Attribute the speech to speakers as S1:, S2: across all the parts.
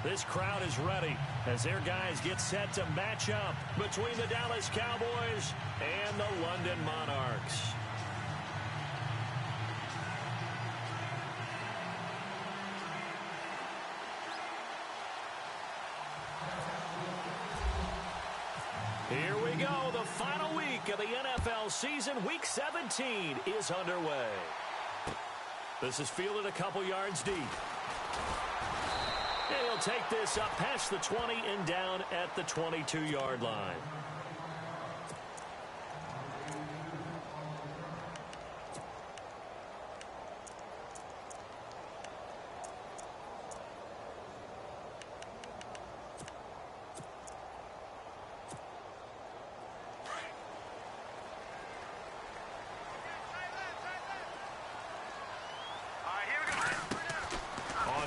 S1: This crowd is ready as their guys get set to match up between the Dallas Cowboys and the London Monarchs. Here we go. The final week of the NFL season. Week 17 is underway. This is fielded a couple yards deep. And he'll take this up past the 20 and down at the 22-yard line.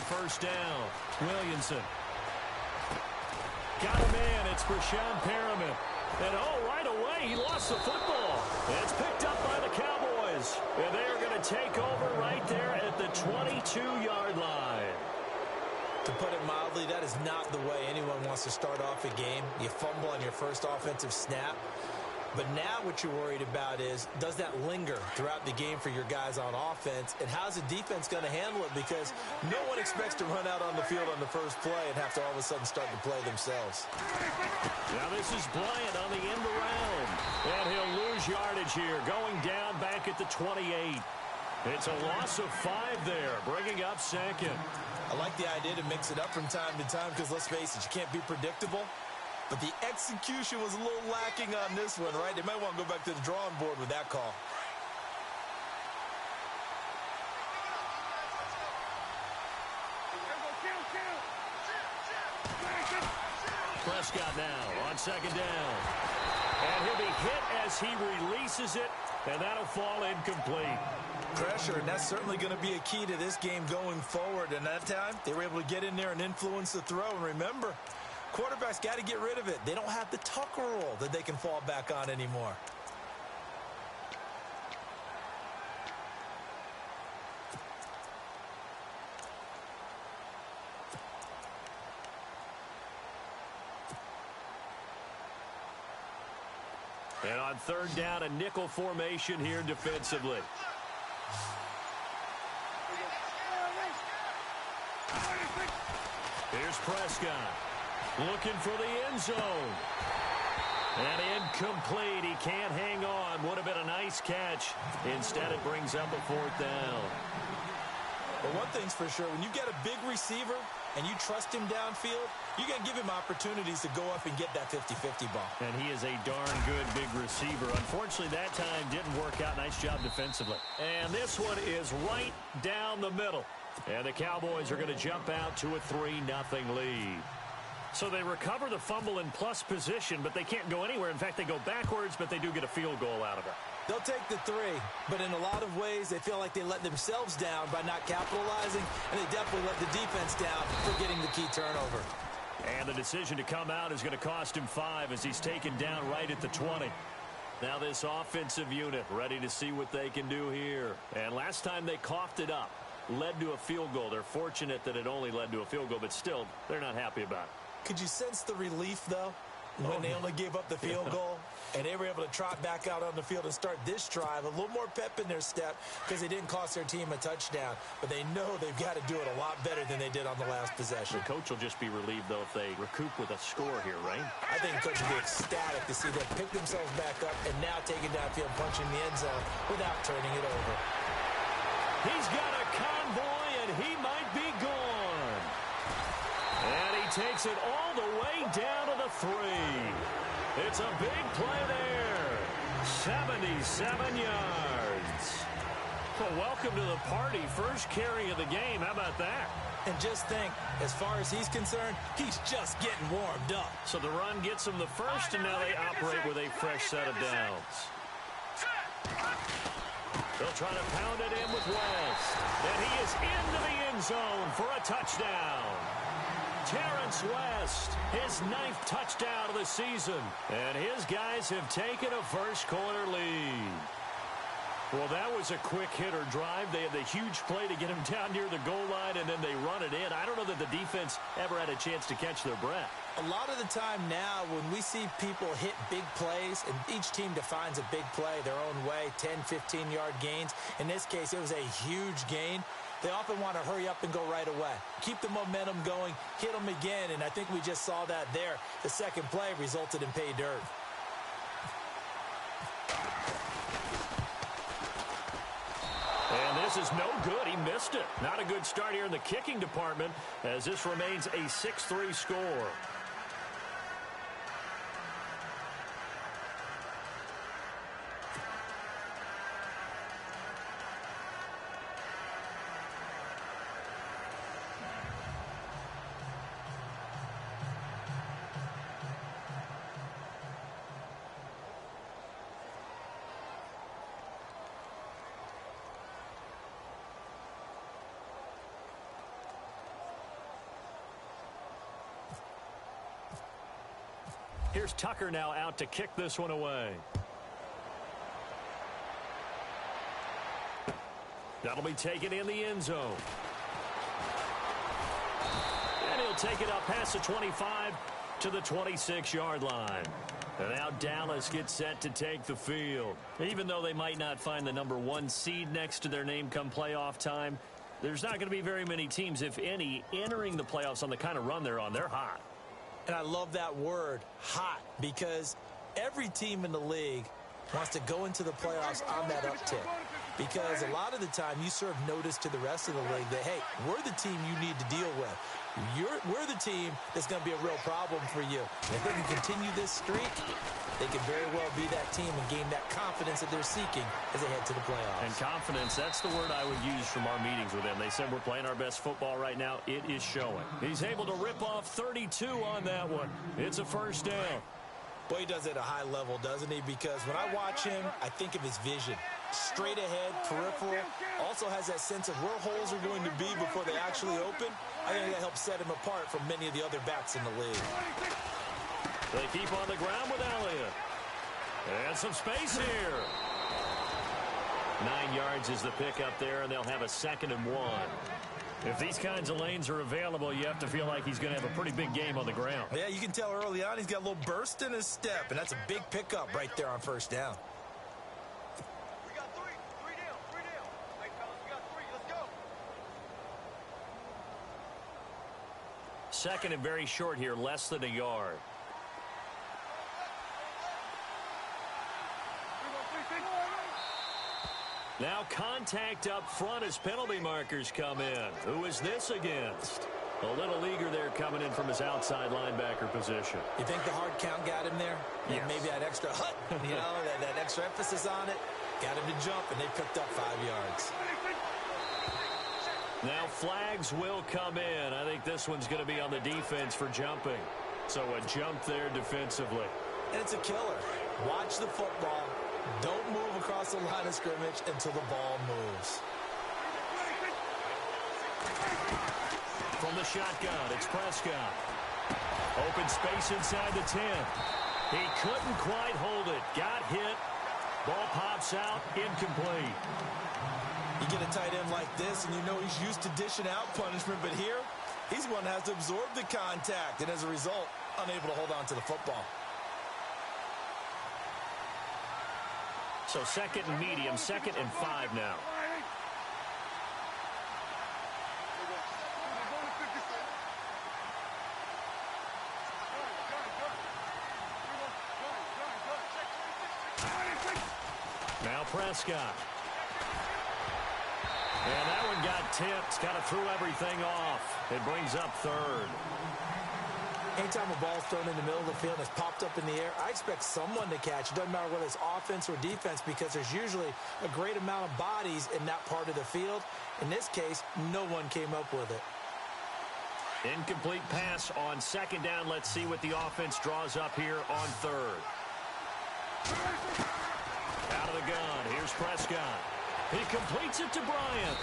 S1: First down, Williamson. Got a man, it's Brashad Perriman. And right away, he lost the football. It's picked up by the Cowboys. And they are going to take over right there at the 22-yard line.
S2: To put it mildly, that is not the way anyone wants to start off a game. You fumble on your first offensive snap. But now what you're worried about is, does that linger throughout the game for your guys on offense? And how's the defense going to handle it? Because no one expects to run out on the field on the first play and have to all of a sudden start to play themselves.
S1: Now this is Bryant on the end around. And he'll lose yardage here, going down back at the 28. It's a loss of 5 there, bringing up second.
S2: I like the idea to mix it up from time to time because, let's face it, you can't be predictable. But the execution was a little lacking on this one, right? They might want to go back to the drawing board with that call.
S1: Prescott now on second down. And he'll be hit as he releases it, and that'll fall incomplete.
S2: Pressure, and that's certainly going to be a key to this game going forward. And that time, they were able to get in there and influence the throw. And remember, quarterbacks got to get rid of it. They don't have the Tucker rule that they can fall back on anymore.
S1: And on third down, a nickel formation here defensively. Here's Prescott. Looking for the end zone. And incomplete. He can't hang on. Would have been a nice catch. Instead, it brings up a fourth down.
S2: Well, one thing's for sure. When you get a big receiver and you trust him downfield, you're going to give him opportunities to go up and get that 50-50 ball.
S1: And he is a darn good big receiver. Unfortunately, that time didn't work out. Nice job defensively. And this one is right down the middle. And the Cowboys are going to jump out to a 3-0 lead. So they recover the fumble in plus position, but they can't go anywhere. In fact, they go backwards, but they do get a field goal out of it.
S2: They'll take the 3, but in a lot of ways, they feel like they let themselves down by not capitalizing, and they definitely let the defense down for getting the key turnover.
S1: And the decision to come out is going to cost him 5 as he's taken down right at the 20. Now this offensive unit ready to see what they can do here. And last time they coughed it up, led to a field goal. They're fortunate that it only led to a field goal, but still, they're not happy about it.
S2: Could you sense the relief, though, when they only gave up the field goal and they were able to trot back out on the field and start this drive? A little more pep in their step because they didn't cost their team a touchdown, but they know they've got to do it a lot better than they did on the last possession.
S1: The coach will just be relieved, though, if they recoup with a score here, right?
S2: I think the coach will be ecstatic to see them pick themselves back up and now taking downfield, punching the end zone without turning it over.
S1: He's got a convoy, and he might be gone. And he takes it all the way down to the 3. It's a big play there. 77 yards. Well, welcome to the party. First carry of the game. How about that?
S2: And just think, as far as he's concerned, he's just getting warmed up.
S1: So the run gets him the first, and now they operate with a fresh set of downs. They'll try to pound it in with West. And he is into the end zone for a touchdown. Terrence West, his 9th touchdown of the season. And his guys have taken a first quarter lead. Well, that was a quick hitter drive. They had the huge play to get him down near the goal line, and then they run it in. I don't know that the defense ever had a chance to catch their breath.
S2: A lot of the time now when we see people hit big plays, and each team defines a big play their own way, 10, 15-yard gains. In this case, it was a huge gain. They often want to hurry up and go right away. Keep the momentum going, hit them again, and I think we just saw that there. The second play resulted in pay dirt.
S1: And this is no good. He missed it. Not a good start here in the kicking department as this remains a 6-3 score. Here's Tucker now out to kick this one away. That'll be taken in the end zone. And he'll take it up past the 25 to the 26-yard line. And now Dallas gets set to take the field. Even though they might not find the number 1 seed next to their name come playoff time, there's not going to be very many teams, if any, entering the playoffs on the kind of run they're on. They're hot.
S2: And I love that word, hot, because every team in the league wants to go into the playoffs on that uptick. Because a lot of the time you serve notice to the rest of the league that, hey, we're the team you need to deal with. We're the team that's going to be a real problem for you. And if they can continue this streak, they can very well be that team and gain that confidence that they're seeking as they head to the playoffs.
S1: And confidence, that's the word I would use from our meetings with them. They said we're playing our best football right now. It is showing. He's able to rip off 32 on that one. It's a first down.
S2: Boy, he does it at a high level, doesn't he? Because when I watch him, I think of his vision. Straight ahead, peripheral, also has that sense of where holes are going to be before they actually open. I think that helps set him apart from many of the other backs in the league.
S1: They keep on the ground with Elliott. And some space here. 9 yards is the pickup there, and they'll have a 2nd and 1. If these kinds of lanes are available, you have to feel like he's going to have a pretty big game on the ground.
S2: Yeah, you can tell early on he's got a little burst in his step, and that's a big pickup right there on first down.
S3: We got three down. Hey, fellas, we got 3. Let's go.
S1: 2nd and very short here, less than a yard. Now contact up front as penalty markers come in. Who is this against? A little eager there coming in from his outside linebacker position.
S2: You think the hard count got him there?
S1: Yes.
S2: Maybe that extra hut, that extra emphasis on it, got him to jump, and they picked up 5 yards.
S1: Now flags will come in. I think this one's going to be on the defense for jumping. So a jump there defensively.
S2: And it's a killer. Watch the football. Don't move across the line of scrimmage until the ball moves.
S1: From the shotgun, it's Prescott. Open space inside the 10. He couldn't quite hold it. Got hit. Ball pops out. Incomplete.
S2: You get a tight end like this, and you know he's used to dishing out punishment, but here, he's one that has to absorb the contact, and as a result, unable to hold on to the football.
S1: So 2nd and medium, 2nd and 5 now. Now Prescott. And that one got tipped. Kind of threw everything off. It brings up 3rd.
S2: Anytime a ball's thrown in the middle of the field and it's popped up in the air, I expect someone to catch. It doesn't matter whether it's offense or defense because there's usually a great amount of bodies in that part of the field. In this case, no one came up with it.
S1: Incomplete pass on 2nd down. Let's see what the offense draws up here on 3rd. Out of the gun. Here's Prescott. He completes it to Bryant.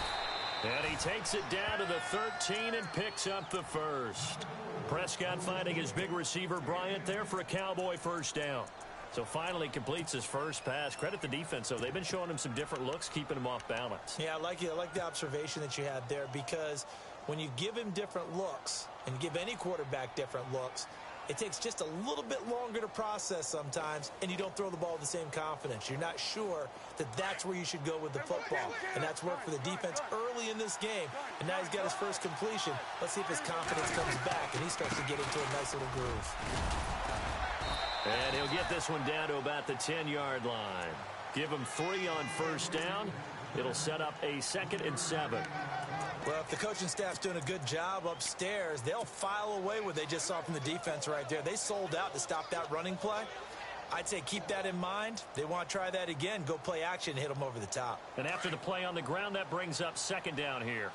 S1: And he takes it down to the 13 and picks up the 1st. Prescott finding his big receiver Bryant there for a Cowboy first down. So finally completes his first pass. Credit the defense, though. They've been showing him some different looks, keeping him off balance.
S2: Yeah, I like the observation that you had there, because when you give him different looks and give any quarterback different looks, it takes just a little bit longer to process sometimes, and you don't throw the ball with the same confidence. You're not sure that that's where you should go with the football, and that's worked for the defense early in this game, and now he's got his first completion. Let's see if his confidence comes back, and he starts to get into a nice little groove.
S1: And he'll get this one down to about the 10-yard line. Give him 3 on first down. It'll set up a 2nd and 7.
S2: Well, if the coaching staff's doing a good job upstairs, they'll file away what they just saw from the defense right there. They sold out to stop that running play. I'd say keep that in mind. They want to try that again. Go play action, hit them over the top.
S1: And after the play on the ground, that brings up 2nd down here.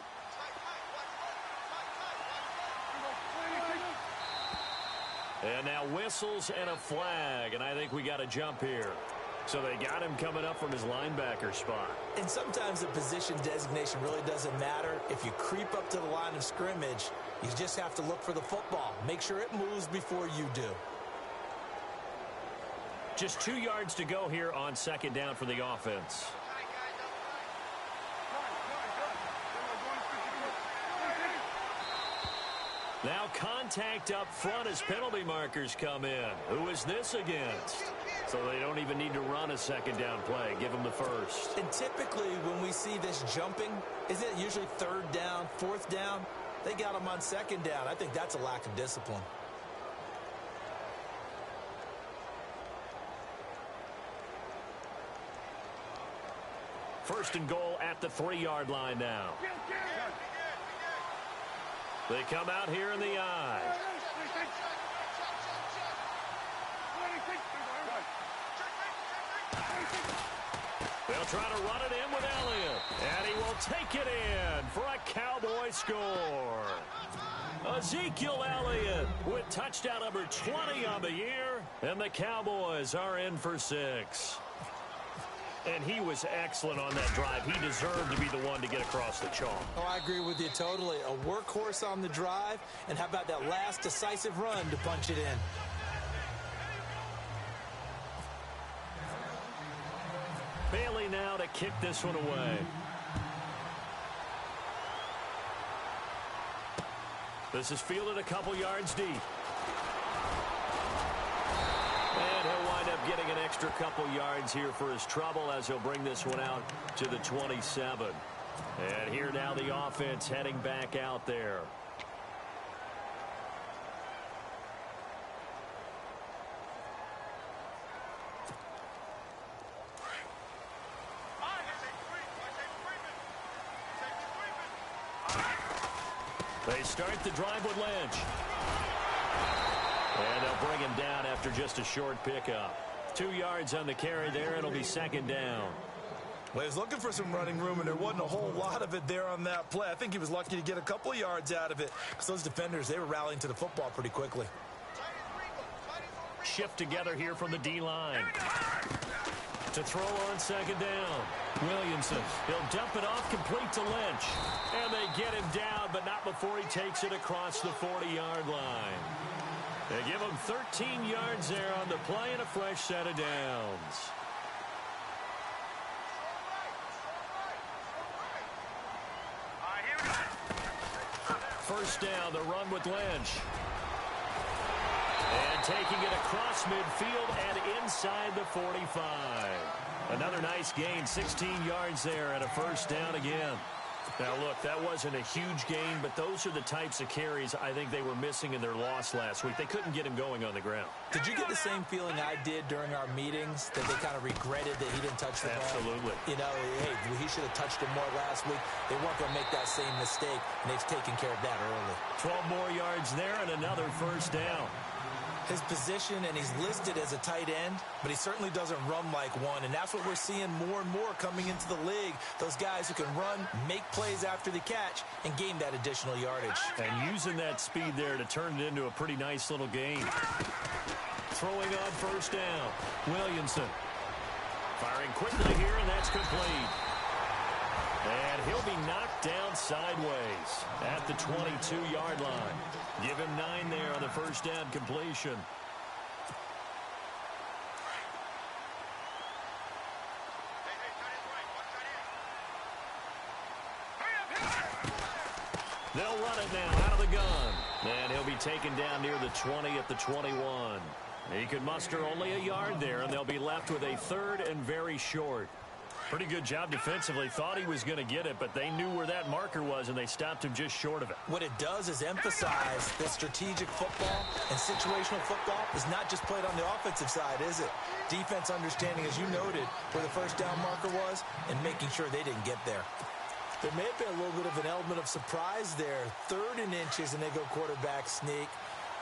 S1: And now whistles and a flag, and I think we got a jump here. So they got him coming up from his linebacker spot.
S2: And sometimes the position designation really doesn't matter. If you creep up to the line of scrimmage, you just have to look for the football. Make sure it moves before you do.
S1: Just 2 yards to go here on 2nd down for the offense. Now contact up front as penalty markers come in. Who is this against? So they don't even need to run a 2nd down play. Give them the first.
S2: And typically when we see this jumping, isn't it usually 3rd down, 4th down? They got them on 2nd down. I think that's a lack of discipline.
S1: First and goal at the 3-yard line now. They come out here in the I. They'll try to run it in with Elliott. And he will take it in for a Cowboy score. Ezekiel Elliott with touchdown number 20 on the year. And the Cowboys are in for 6. And he was excellent on that drive. He deserved to be the one to get across the chalk.
S2: Oh, I agree with you totally. A workhorse on the drive. And how about that last decisive run to punch it in?
S1: Bailey now to kick this one away. This is fielded a couple yards deep. And he'll wind up getting an extra couple yards here for his trouble as he'll bring this one out to the 27. And here now the offense heading back out there. They start the drive with Lynch. And they'll bring him down after just a short pickup. 2 yards on the carry there. It'll be 2nd down.
S2: Well, he was looking for some running room, and there wasn't a whole lot of it there on that play. I think he was lucky to get a couple of yards out of it, because those defenders, they were rallying to the football pretty quickly.
S1: Shift together here from the D-line. To throw on 2nd down. Williamson, he'll dump it off complete to Lynch. And they get him down, but not before he takes it across the 40-yard line. They give him 13 yards there on the play and a fresh set of downs. First down, the run with Lynch. And taking it across midfield and inside the 45. Another nice gain, 16 yards there and a first down again. Now, look, that wasn't a huge gain, but those are the types of carries I think they were missing in their loss last week. They couldn't get him going on the ground.
S2: Did you get the same feeling I did during our meetings, that they kind of regretted that he didn't touch the ball?
S1: Absolutely.
S2: You know, hey, he should have touched it more last week. They weren't going to make that same mistake, and they've taken care of that early.
S1: 12 more yards there and another first down.
S2: His position, and he's listed as a tight end, but he certainly doesn't run like one, and that's what we're seeing more and more coming into the league. Those guys who can run, make plays after the catch, and gain that additional yardage.
S1: And using that speed there to turn it into a pretty nice little gain. Throwing on first down, Williamson. Firing quickly here, and that's complete. And he'll be knocked down sideways at the 22-yard line. Give him 9 there on the first down completion. They'll run it now out of the gun. And he'll be taken down near the 20 at the 21. He could muster only a yard there, and they'll be left with a 3rd and very short. Pretty good job defensively. Thought he was going to get it, but they knew where that marker was, and they stopped him just short of it.
S2: What it does is emphasize that strategic football and situational football is not just played on the offensive side, is it? Defense understanding, as you noted, where the first down marker was and making sure they didn't get there. There may have been a little bit of an element of surprise there. 3rd and inches, and they go quarterback sneak.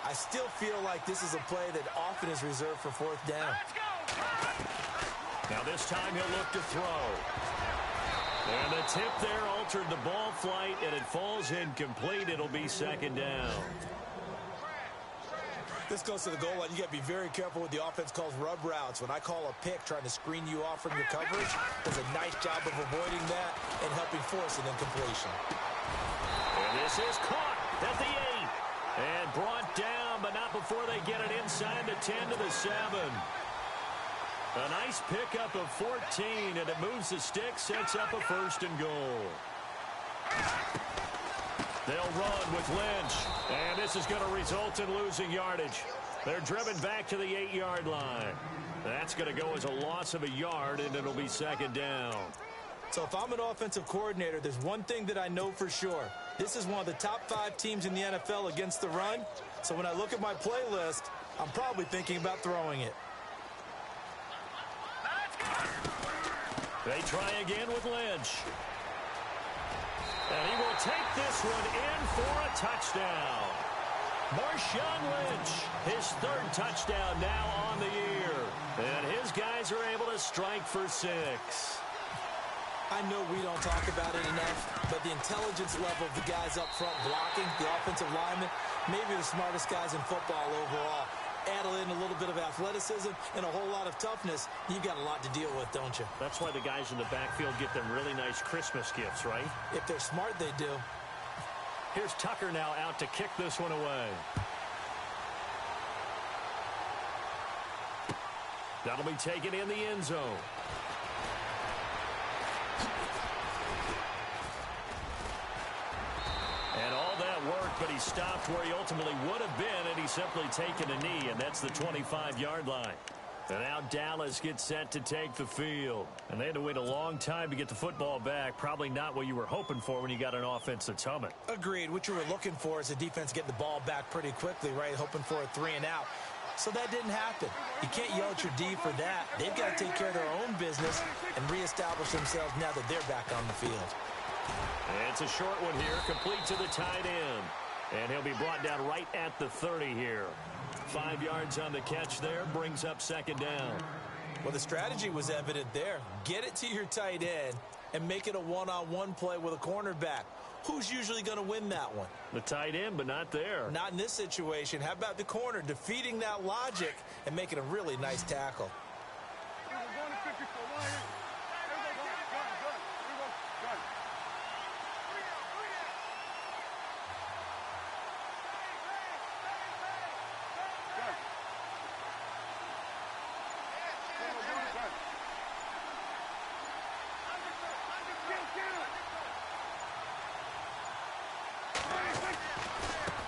S2: I still feel like this is a play that often is reserved for 4th down.
S1: Now this time he'll look to throw. And the tip there altered the ball flight, and it falls incomplete. It'll be 2nd down.
S2: This goes to the goal line. You got to be very careful with the offense calls rub routes. When I call a pick trying to screen you off from your coverage, does a nice job of avoiding that and helping force an incompletion.
S1: And this is caught at the 8. And brought down, but not before they get it inside the 10 to the 7. A nice pickup of 14, and it moves the stick, sets up a 1st and goal. They'll run with Lynch, and this is going to result in losing yardage. They're driven back to the 8-yard line. That's going to go as a loss of a yard, and it'll be 2nd down.
S2: So if I'm an offensive coordinator, there's one thing that I know for sure. This is one of the top 5 teams in the NFL against the run. So when I look at my playlist, I'm probably thinking about throwing it.
S1: They try again with Lynch. And he will take this one in for a touchdown. Marshawn Lynch, his 3rd touchdown now on the year. And his guys are able to strike for 6.
S2: I know we don't talk about it enough, but the intelligence level of the guys up front blocking, the offensive linemen, maybe the smartest guys in football overall. Add in a little bit of athleticism and a whole lot of toughness, you've got a lot to deal with, don't you?
S1: That's why the guys in the backfield get them really nice Christmas gifts, right?
S2: If they're smart, they do.
S1: Here's Tucker now out to kick this one away. That'll be taken in the end zone. And all that worked, but he stopped where he ultimately would have been, and he's simply taken a knee, and that's the 25-yard line. And now Dallas gets set to take the field. And they had to wait a long time to get the football back. Probably not what you were hoping for when you got an offense that's humming.
S2: Agreed. What you were looking for is the defense getting the ball back pretty quickly, right? Hoping for a 3 and out. So that didn't happen. You can't yell at your D for that. They've got to take care of their own business and reestablish themselves now that they're back on the field.
S1: And it's a short one here, complete to the tight end. And he'll be brought down right at the 30 here. 5 yards on the catch there, brings up 2nd down.
S2: Well, the strategy was evident there. Get it to your tight end and make it a one-on-one play with a cornerback. Who's usually going to win that one?
S1: The tight end, but not there.
S2: Not in this situation. How about the corner defeating that logic and making a really nice tackle?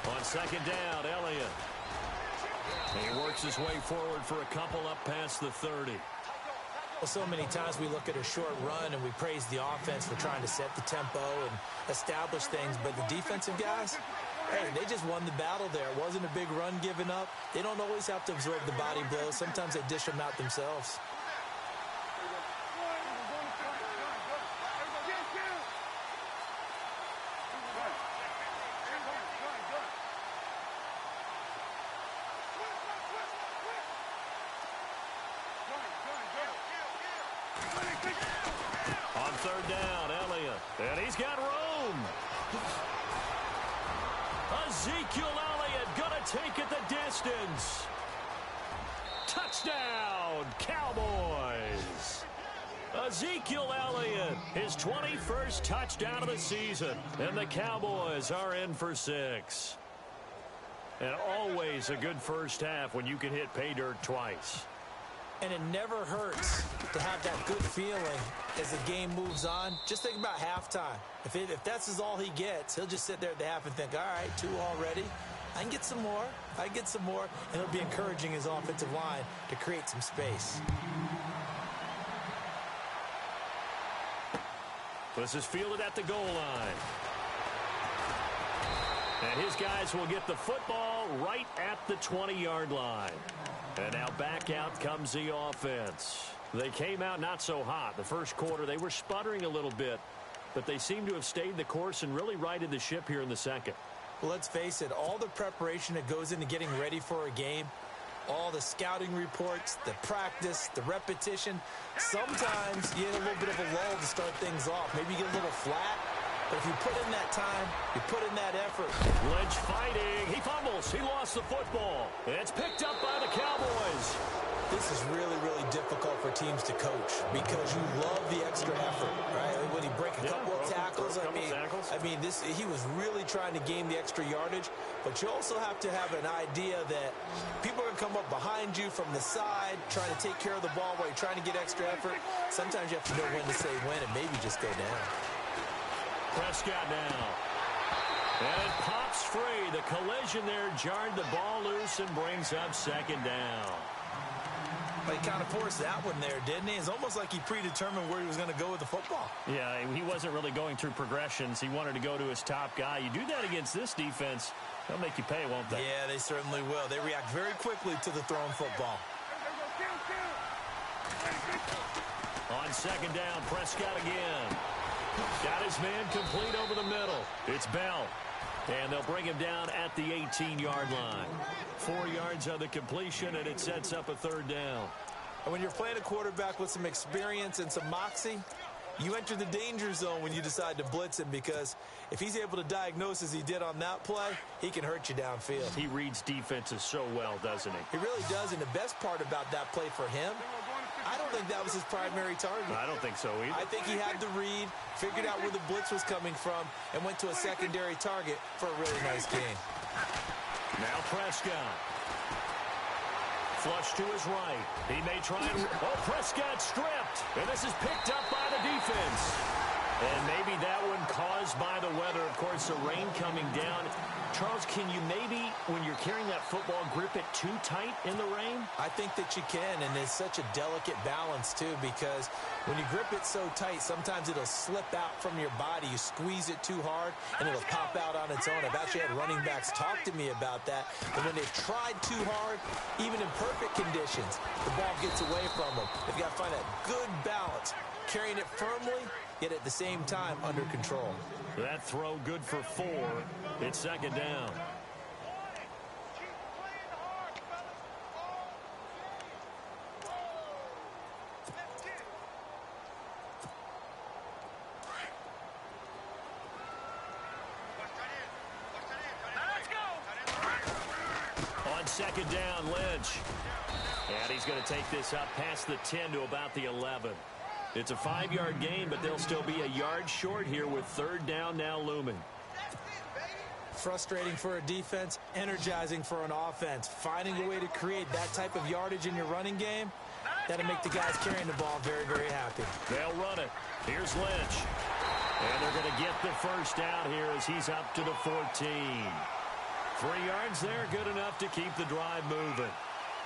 S1: On 2nd down, Elliott. He works his way forward for a couple up past the 30.
S2: Well, so many times we look at a short run and we praise the offense for trying to set the tempo and establish things, but the defensive guys, hey, they just won the battle there. It wasn't a big run given up. They don't always have to absorb the body blows. Sometimes they dish them out themselves.
S1: On 3rd down, Elliott. And he's got room. Ezekiel Elliott going to take it the distance. Touchdown, Cowboys. Ezekiel Elliott, his 21st touchdown of the season. And the Cowboys are in for 6. And always a good first half when you can hit pay dirt twice.
S2: And it never hurts to have that good feeling as the game moves on. Just think about halftime. If that's all he gets, he'll just sit there at the half and think, all right, 2 already. I can get some more. I can get some more. And he'll be encouraging his offensive line to create some space.
S1: This is fielded at the goal line. And his guys will get the football right at the 20-yard line. And now back out comes the offense. They came out not so hot. The first quarter, they were sputtering a little bit, but they seem to have stayed the course and really righted the ship here in the second.
S2: Well, let's face it, all the preparation that goes into getting ready for a game, all the scouting reports, the practice, the repetition, sometimes you get a little bit of a lull to start things off. Maybe you get a little flat. But if you put in that time, you put in that effort.
S1: Lynch fighting. He fumbles. He lost the football. It's picked up by the Cowboys.
S2: This is really, really difficult for teams to coach because you love the extra effort, right? When you break a couple of tackles, I mean, he was really trying to gain the extra yardage, but you also have to have an idea that people are going to come up behind you from the side, trying to take care of the ball while you're trying to get extra effort. Sometimes you have to know when to say when and maybe just go down.
S1: Prescott now. And it pops free. The collision there jarred the ball loose and brings up second down.
S2: But he kind of forced that one there, didn't he? It's almost like he predetermined where he was going to go with the football.
S1: Yeah, he wasn't really going through progressions. He wanted to go to his top guy. You do that against this defense, they'll make you pay, won't they?
S2: Yeah, they certainly will. They react very quickly to the thrown football.
S1: On second down, Prescott again. Got his man complete over the middle. It's Bell. And they'll bring him down at the 18-yard line. 4 yards on the completion, and it sets up a third down.
S2: And when you're playing a quarterback with some experience and some moxie, you enter the danger zone when you decide to blitz him, because if he's able to diagnose as he did on that play, he can hurt you downfield.
S1: He reads defenses so well, doesn't he?
S2: He really does, and the best part about that play for him, I don't think that was his primary target.
S1: I don't think so either.
S2: I think he had the read, figured out where the blitz was coming from, and went to a secondary target for a really nice gain.
S1: Now Prescott. Flush to his right. He may try and... Oh, Prescott stripped. And this is picked up by the defense. And maybe that one caused by the weather. Of course, the rain coming down. Charles, can you maybe, when you're carrying that football, grip it too tight in the rain?
S2: I think that you can, and it's such a delicate balance, too, because when you grip it so tight, sometimes it'll slip out from your body. You squeeze it too hard, and it'll pop out on its own. I've actually had running backs talk to me about that. And when they've tried too hard, even in perfect conditions, the ball gets away from them. They've got to find that good balance, carrying it firmly, yet at the same time under control.
S1: That throw good for 4. It's second down. On second down, Lynch. And he's going to take this up past the 10 to about the 11. It's a 5-yard gain, but they'll still be a yard short here with third down now looming.
S2: Frustrating for a defense, energizing for an offense. Finding a way to create that type of yardage in your running game, that'll make the guys carrying the ball very, very happy.
S1: They'll run it. Here's Lynch. And they're going to get the first down here as he's up to the 14. 3 yards there, good enough to keep the drive moving.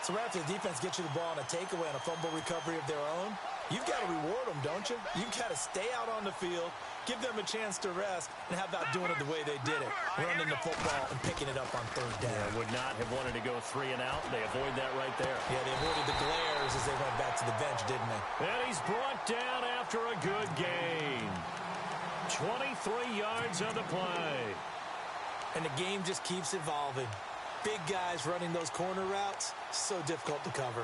S2: So right after the defense gets you the ball on a takeaway and a fumble recovery of their own, you've got to reward them, don't you? You've got to stay out on the field, give them a chance to rest, and how about doing it the way they did it, running the football and picking it up on third down.
S1: Yeah, would not have wanted to go 3 and out. They avoid that right there.
S2: Yeah, they avoided the glares as they went back to the bench, didn't they?
S1: And he's brought down after a good gain. 23 yards on the play.
S2: And the game just keeps evolving. Big guys running those corner routes, so difficult to cover.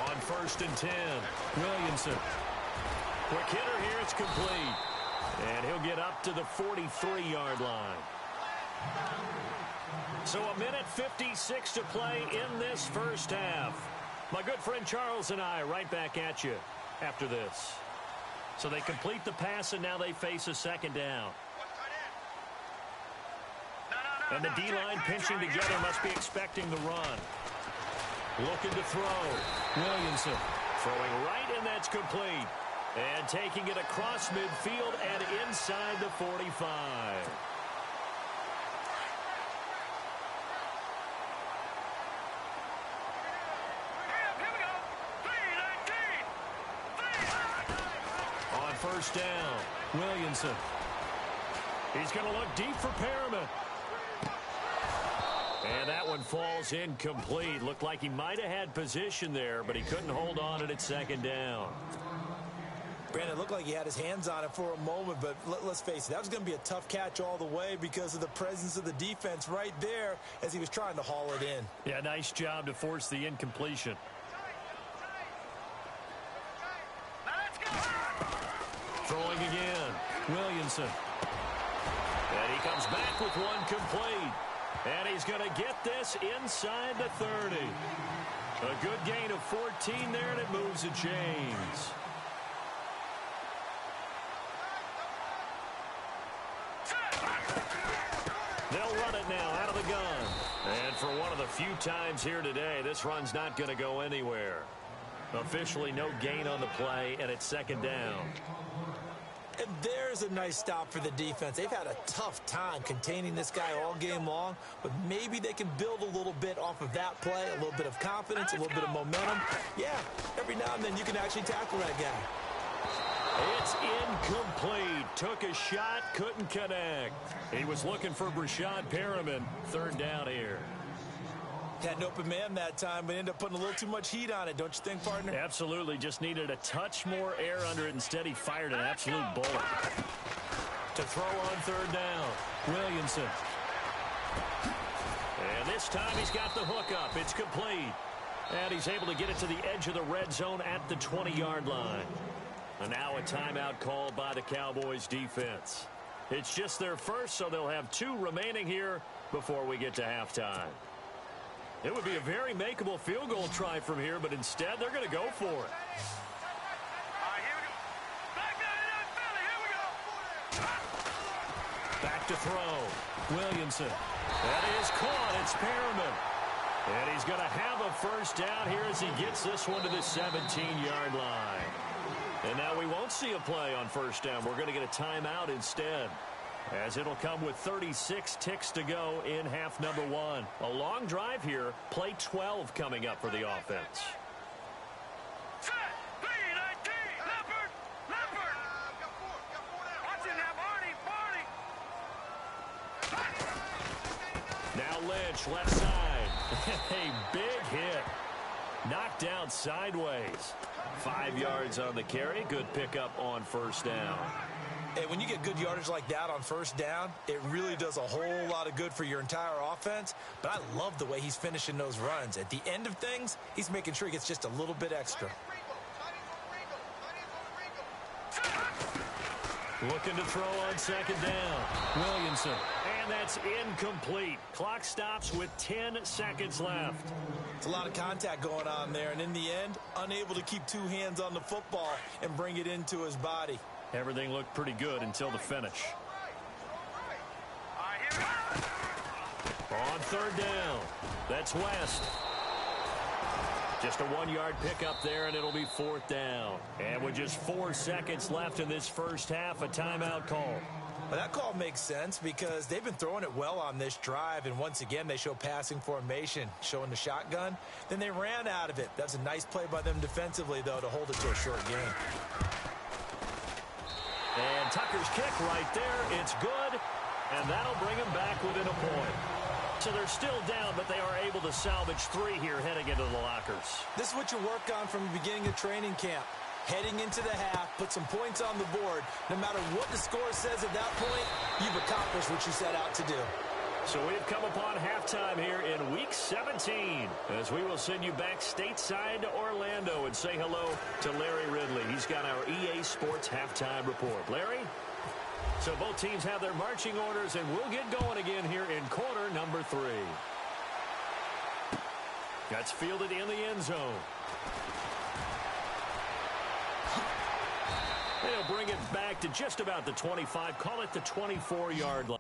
S1: On first and 10, Williamson. Quick hitter here, it's complete. And he'll get up to the 43-yard line. So a minute 56 to play in this first half. My good friend Charles and I right back at you after this. So they complete the pass, and now they face a second down. And the D-line pinching together must be expecting the run. Looking to throw. Williamson throwing right, and that's complete. And taking it across midfield and inside the 45. On first down, Williamson. He's going to look deep for Perriman. And that one falls incomplete. Looked like he might have had position there, but he couldn't hold on at second down.
S2: Brandon, it looked like he had his hands on it for a moment, but let's face it, that was going to be a tough catch all the way because of the presence of the defense right there as he was trying to haul it in.
S1: Yeah, nice job to force the incompletion. Throwing again, Williamson. And he comes back with one complete. And he's going to get this inside the 30. A good gain of 14 there, and it moves the chains. They'll run it now out of the gun. And for one of the few times here today, this run's not going to go anywhere. Officially no gain on the play, and it's second down.
S2: And there's a nice stop for the defense. They've had a tough time containing this guy all game long, but maybe they can build a little bit off of that play, a little bit of confidence, a little bit of momentum. Yeah, every now and then you can actually tackle that guy.
S1: It's incomplete. Took a shot, couldn't connect. He was looking for Brashad Perriman. Third down here.
S2: Had an open man that time, but ended up putting a little too much heat on it, don't you think, partner?
S1: Absolutely. Just needed a touch more air under it. Instead, he fired an absolute bullet. To throw on third down, Williamson. And this time he's got the hook up. It's complete. And he's able to get it to the edge of the red zone at the 20-yard line. And now a timeout called by the Cowboys defense. It's just their first, so they'll have 2 remaining here before we get to halftime. It would be a very makeable field goal try from here, but instead they're going to go for it. Back to throw. Williamson. That is caught. It's Perriman. And he's going to have a first down here as he gets this one to the 17-yard line. And now we won't see a play on first down. We're going to get a timeout instead, as it'll come with 36 ticks to go in half number 1. A long drive here. Play 12 coming up for the offense. Now Lynch, left side. A big hit. Knocked down sideways. 5 yards on the carry. Good pickup on first down.
S2: Hey, when you get good yardage like that on first down, it really does a whole lot of good for your entire offense. But I love the way he's finishing those runs. At the end of things, he's making sure he gets just a little bit extra.
S1: Looking to throw on second down. Williamson. And that's incomplete. Clock stops with 10 seconds left.
S2: It's a lot of contact going on there. And in the end, unable to keep 2 hands on the football and bring it into his body.
S1: Everything looked pretty good until the finish. On third down, that's West. Just a 1-yard pickup there, and it'll be fourth down. And with just 4 seconds left in this first half, a timeout call.
S2: Well, that call makes sense because they've been throwing it well on this drive, and once again, they show passing formation, showing the shotgun. Then they ran out of it. That's a nice play by them defensively, though, to hold it to a short game.
S1: And Tucker's kick right there. It's good, and that'll bring him back within a point. So they're still down, but they are able to salvage 3 here heading into the lockers.
S2: This is what you work on from the beginning of training camp. Heading into the half, put some points on the board. No matter what the score says at that point, you've accomplished what you set out to do.
S1: So we've come upon halftime here in Week 17, as we will send you back stateside to Orlando and say hello to Larry Ridley. He's got our EA Sports halftime report. Larry? So both teams have their marching orders, and we'll get going again here in quarter number 3. That's fielded in the end zone. They'll bring it back to just about the 25, call it the 24-yard line.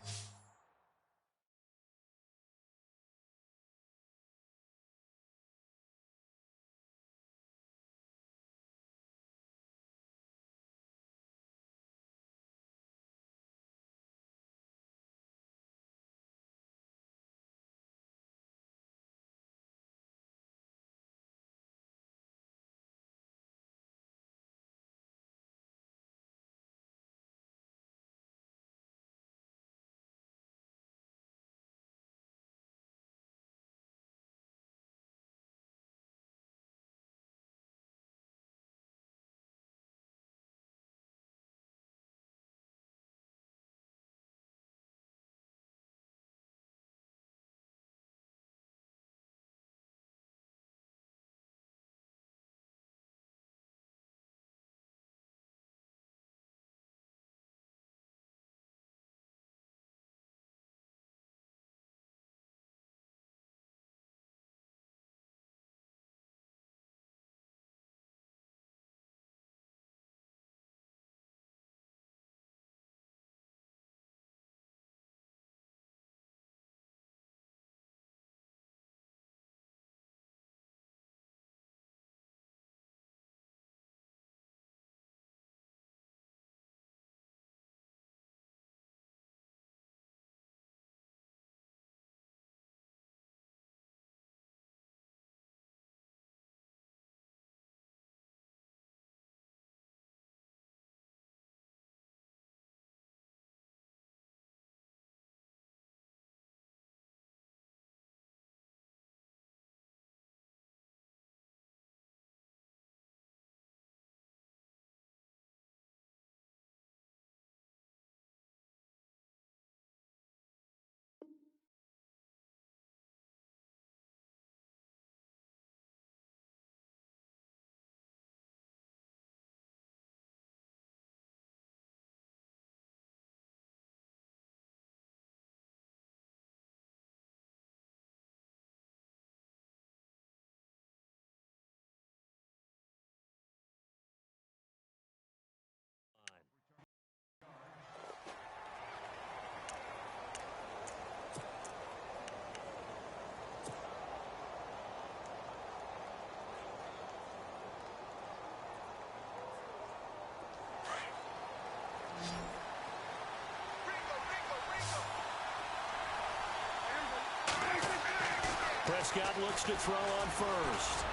S1: Prescott looks to throw on first.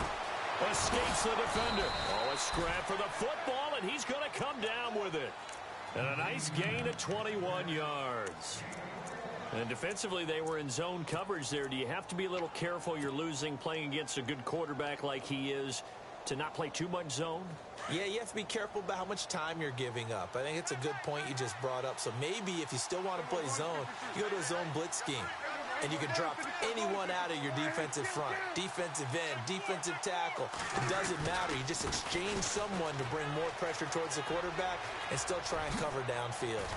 S1: Escapes the defender. Oh, a scrap for the football, and he's going to come down with it. And a nice gain of 21 yards. And defensively, they were in zone coverage there. Do you have to be a little careful? You're losing playing against a good quarterback like he is to not play too much zone?
S2: Yeah, you have to be careful about how much time you're giving up. I think it's a good point you just brought up. So maybe if you still want to play zone, you go to a zone blitz scheme. And you can drop anyone out of your defensive front, defensive end, defensive tackle. It doesn't matter. You just exchange someone to bring more pressure towards the quarterback and still try and cover downfield.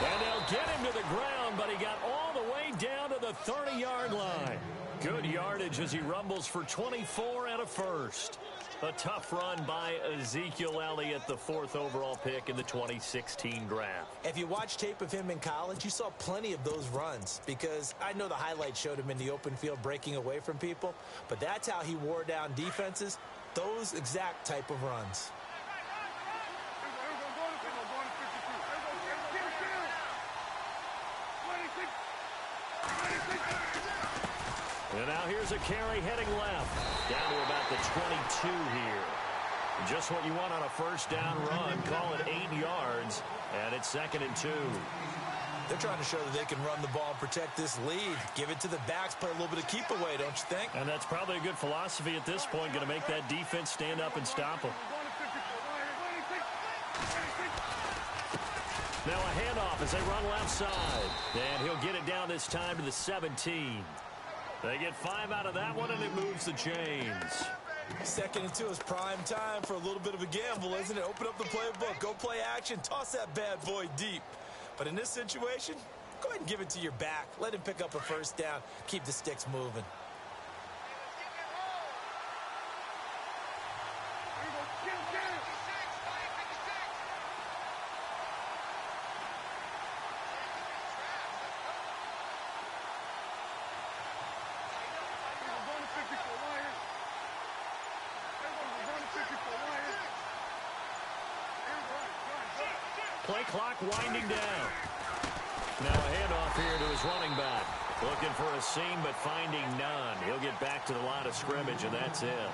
S1: And they'll get him to the ground, but he got all the way down to the 30-yard line. Good yardage as he rumbles for 24 and a first. A tough run by Ezekiel Elliott, the 4th overall pick in the 2016 draft.
S2: If you watch tape of him in college, you saw plenty of those runs because I know the highlights showed him in the open field breaking away from people, but that's how he wore down defenses, those exact type of runs.
S1: And now here's a carry heading left. Down to about the 22 here. Just what you want on a first down run. Call it 8 yards. And it's 2nd and 2.
S2: They're trying to show that they can run the ball and protect this lead. Give it to the backs, play a little bit of keep away, don't you think?
S1: And that's probably a good philosophy at this point. Going to make that defense stand up and stop them. Now a handoff as they run left side. And he'll get it down this time to the 17. They get 5 out of that one, and it moves the chains.
S2: 2nd and 2 is prime time for a little bit of a gamble, isn't it? Open up the playbook, go play action, toss that bad boy deep. But in this situation, go ahead and give it to your back. Let him pick up a first down. Keep the sticks moving.
S1: Play clock winding down. Now a handoff here to his running back. Looking for a seam, but finding none. He'll get back to the line of scrimmage, and that's it.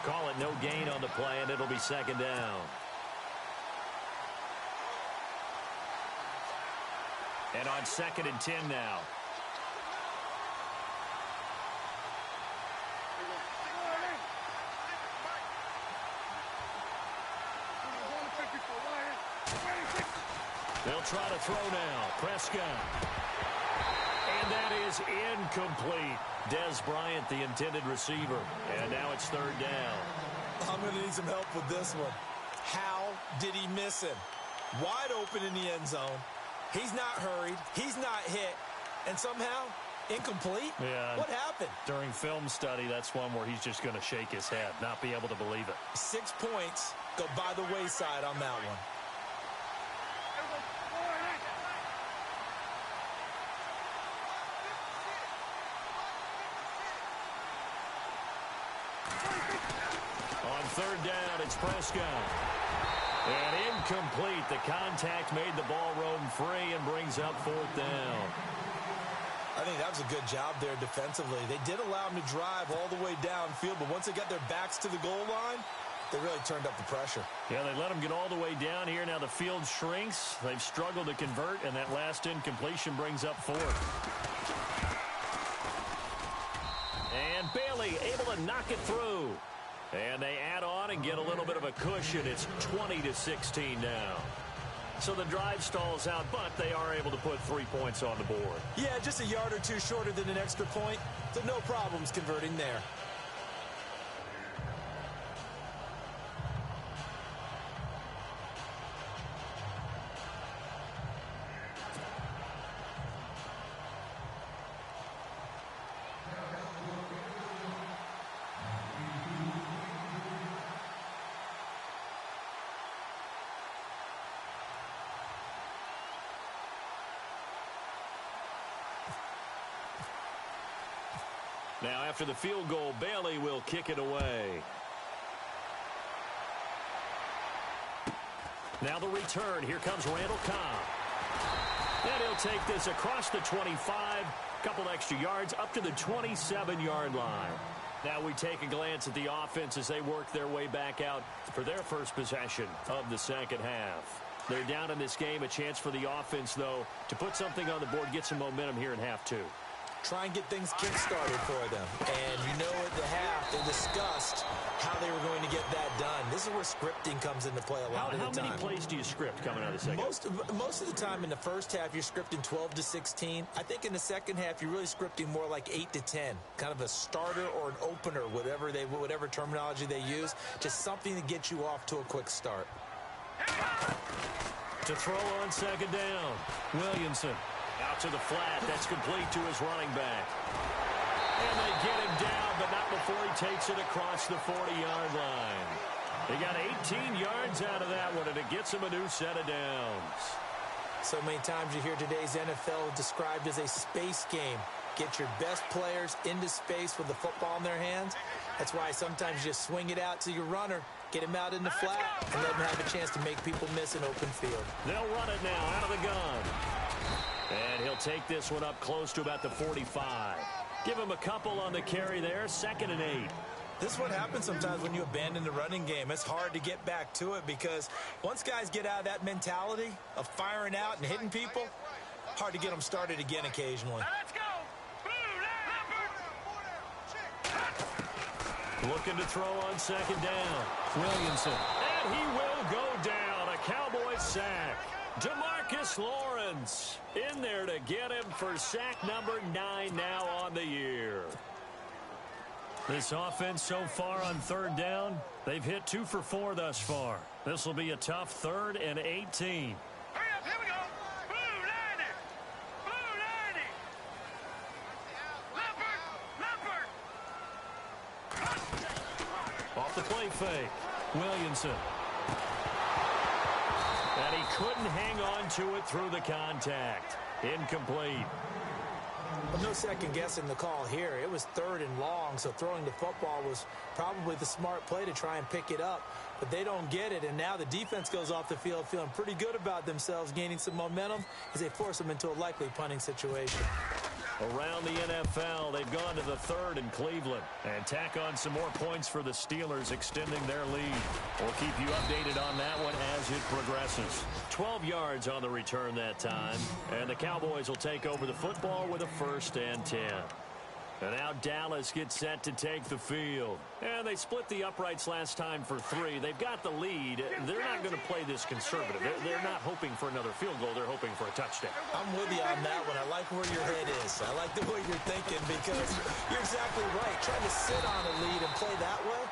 S1: Call it no gain on the play, and it'll be 2nd down. And on 2nd and 10 now. They'll try to throw now. Prescott. And that is incomplete. Des Bryant, the intended receiver. And now it's 3rd down.
S2: I'm going to need some help with this one. How did he miss him? Wide open in the end zone. He's not hurried. He's not hit. And somehow, incomplete?
S1: Yeah.
S2: What happened?
S1: During film study, that's one where he's just going to shake his head, not be able to believe it.
S2: 6 points go by the wayside on that one.
S1: On 3rd down, it's Prescott. And incomplete. The contact made the ball roam free and brings up 4th down.
S2: I think that was a good job there defensively. They did allow him to drive all the way downfield, but once they got their backs to the goal line, they really turned up the pressure.
S1: Yeah, they let him get all the way down here. Now the field shrinks. They've struggled to convert, and that last incompletion brings up 4th. And Bailey able to knock it through. And they add on and get a little bit of a cushion. It's 20-16 now. So the drive stalls out, but they are able to put 3 points on the board.
S2: Yeah, just a yard or two shorter than an extra point. So no problems converting there.
S1: Now, after the field goal, Bailey will kick it away. Now the return. Here comes Randall Cobb. And he'll take this across the 25 Couple extra yards up to the 27-yard line. Now we take a glance at the offense as they work their way back out for their first possession of the second half. They're down in this game. A chance for the offense, though, to put something on the board, get some momentum here in half two.
S2: Try and get things kick-started for them. And you know at the half, they discussed how they were going to get that done. This is where scripting comes into play a lot of the time.
S1: How many plays do you script coming out of the second?
S2: Most of the time in the first half, you're scripting 12 to 16. I think in the second half, you're really scripting more like 8 to 10. Kind of a starter or an opener, whatever terminology they use. Just something to get you off to a quick start.
S1: To throw on second down, Williamson. Out to the flat. That's complete to his running back. And they get him down, but not before he takes it across the 40-yard line. He got 18 yards out of that one, and it gets him a new set of downs.
S2: So many times you hear today's NFL described as a space game. Get your best players into space with the football in their hands. That's why sometimes you just swing it out to your runner, get him out in the flat, and let him have a chance to make people miss an open field.
S1: They'll run it now out of the gun. And he'll take this one up close to about the 45. Give him a couple on the carry there, 2nd and 8.
S2: This is what happens sometimes when you abandon the running game. It's hard to get back to it because once guys get out of that mentality of firing out and hitting people, hard to get them started again occasionally.
S3: Let's go.
S1: Looking to throw on second down. Williamson. And he will go down. A Cowboys sack. DeMarcus Lawrence in there to get him for sack number 9 now on the year. This offense so far on third down, they've hit 2 for 4 thus far. This will be a tough 3rd and 18.
S3: Hurry up, here we go. Blue line it. Blue line it. Leopard.
S1: Off the play fake. Williamson. And he couldn't hang on to it through the contact. Incomplete.
S2: Well, no second guessing the call here. It was 3rd and long, so throwing the football was probably the smart play to try and pick it up. But they don't get it, and now the defense goes off the field feeling pretty good about themselves, gaining some momentum as they force them into a likely punting situation.
S1: Around the NFL, they've gone to the 3rd in Cleveland and tack on some more points for the Steelers, extending their lead. We'll keep you updated on that one as it progresses. 12 yards on the return that time, and the Cowboys will take over the football with a 1st and 10. And now Dallas gets set to take the field. And they split the uprights last time for 3. They've got the lead. They're not going to play this conservative. They're not hoping for another field goal. They're hoping for a touchdown.
S2: I'm with you on that one. I like where your head is. I like the way you're thinking because you're exactly right. Trying to sit on a lead and play that way,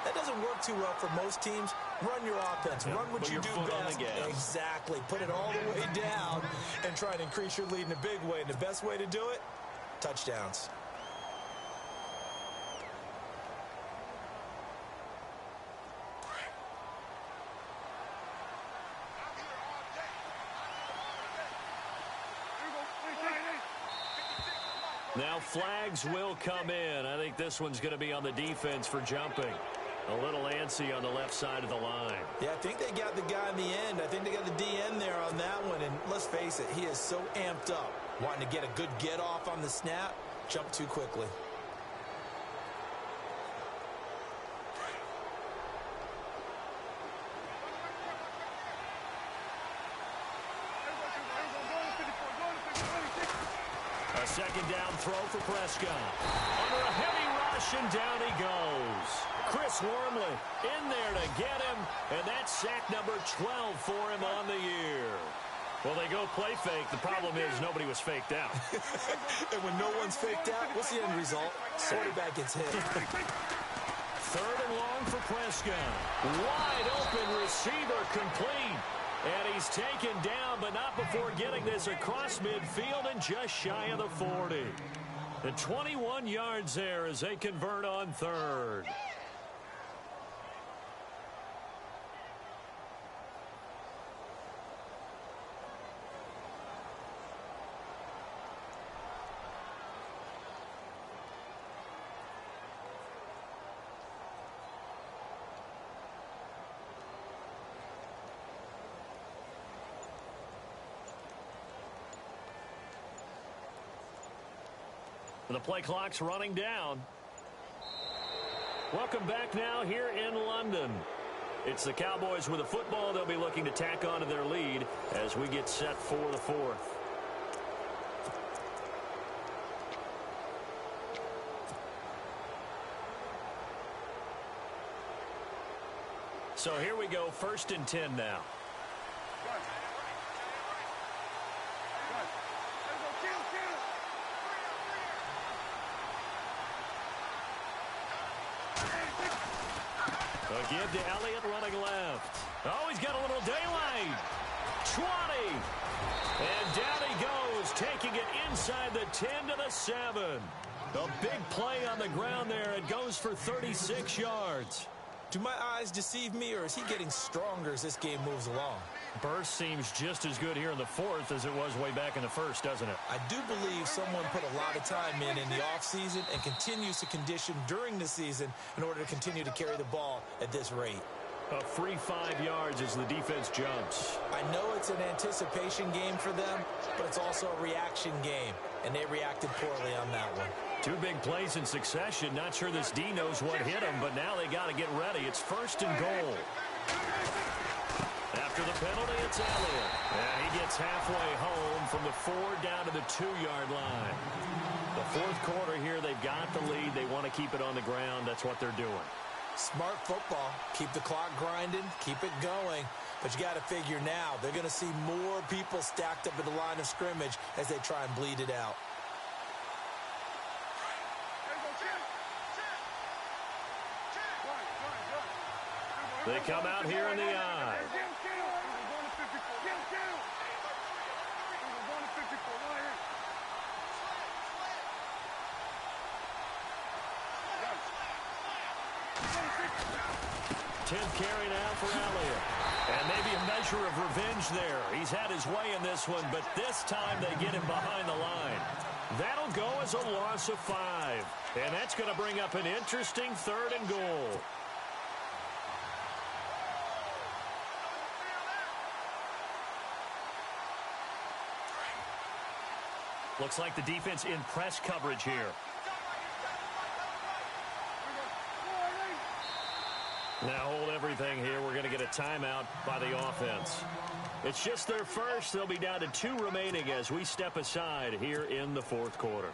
S2: that doesn't work too well for most teams. Run your offense. Run what you do best. Exactly. Put it all the way down and try and increase your lead in a big way. And the best way to do it, touchdowns.
S1: Now flags will come in. I think this one's going to be on the defense for jumping. A little antsy on the left side of the line.
S2: Yeah, I think they got the guy in the end. I think they got the DN there on that one. And let's face it, he is so amped up. Wanting to get a good get off on the snap, jump too quickly.
S1: A second down throw for Prescott. Under a heavy rush, and down he goes. Chris Wormley in there to get him, and that's sack number 12 for him on the year. Well, they go play fake. The problem is nobody was faked out.
S2: And when no one's faked out, what's the end result? Quarterback gets hit.
S1: 3rd and long for Prescott. Wide open receiver complete. And he's taken down, but not before getting this across midfield and just shy of the 40. The 21 yards there as they convert on 3rd. The play clock's running down. Welcome back now here in London. It's the Cowboys with the football. They'll be looking to tack on to their lead as we get set for the fourth. So here we go, 1st and 10 now. Give to Elliott running left. Oh, he's got a little daylight. 20. And down he goes, taking it inside the 10 to the 7. A big play on the ground there. It goes for 36 yards.
S2: Do my eyes deceive me, or is he getting stronger as this game moves along?
S1: Burst seems just as good here in the fourth as it was way back in the first, doesn't it?
S2: I do believe someone put a lot of time in the offseason and continues to condition during the season in order to continue to carry the ball at this rate.
S1: A free 5 yards as the defense jumps.
S2: I know it's an anticipation game for them, but it's also a reaction game, and they reacted poorly on that one.
S1: 2 big plays in succession. Not sure this D knows what hit him, but now they got to get ready. It's 1st and goal. After the penalty, it's Elliott. And he gets halfway home from the 4 down to the 2-yard line. The fourth quarter here, they've got the lead. They want to keep it on the ground. That's what they're doing.
S2: Smart football. Keep the clock grinding. Keep it going. But you got to figure now, they're going to see more people stacked up at the line of scrimmage as they try and bleed it out.
S1: They come out here in the eye. Tenth carry now for Elliott. And maybe a measure of revenge there. He's had his way in this one, but this time they get him behind the line. That'll go as a loss of 5. And that's going to bring up an interesting 3rd and goal. Looks like the defense in press coverage here. Now hold everything here. We're going to get a timeout by the offense. It's just their first. They'll be down to 2 remaining as we step aside here in the fourth quarter.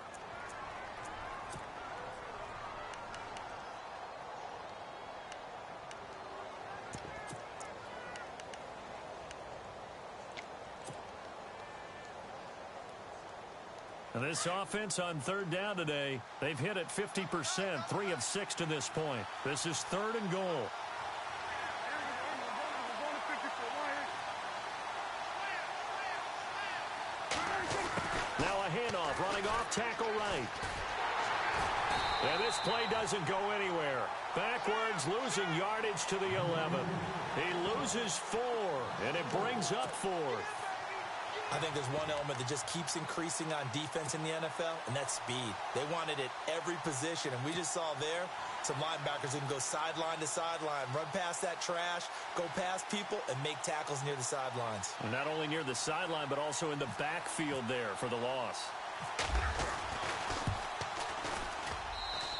S1: And this offense on 3rd down today, they've hit it 50%, 3 of 6 to this point. This is 3rd and goal. Now a handoff, running off, tackle right. And this play doesn't go anywhere. Backwards, losing yardage to the 11. He loses 4, and it brings up 4th.
S2: I think there's one element that just keeps increasing on defense in the NFL, and that's speed. They want it at every position, and we just saw there some linebackers who can go sideline to sideline, run past that trash, go past people, and make tackles near the sidelines.
S1: And not only near the sideline, but also in the backfield there for the loss.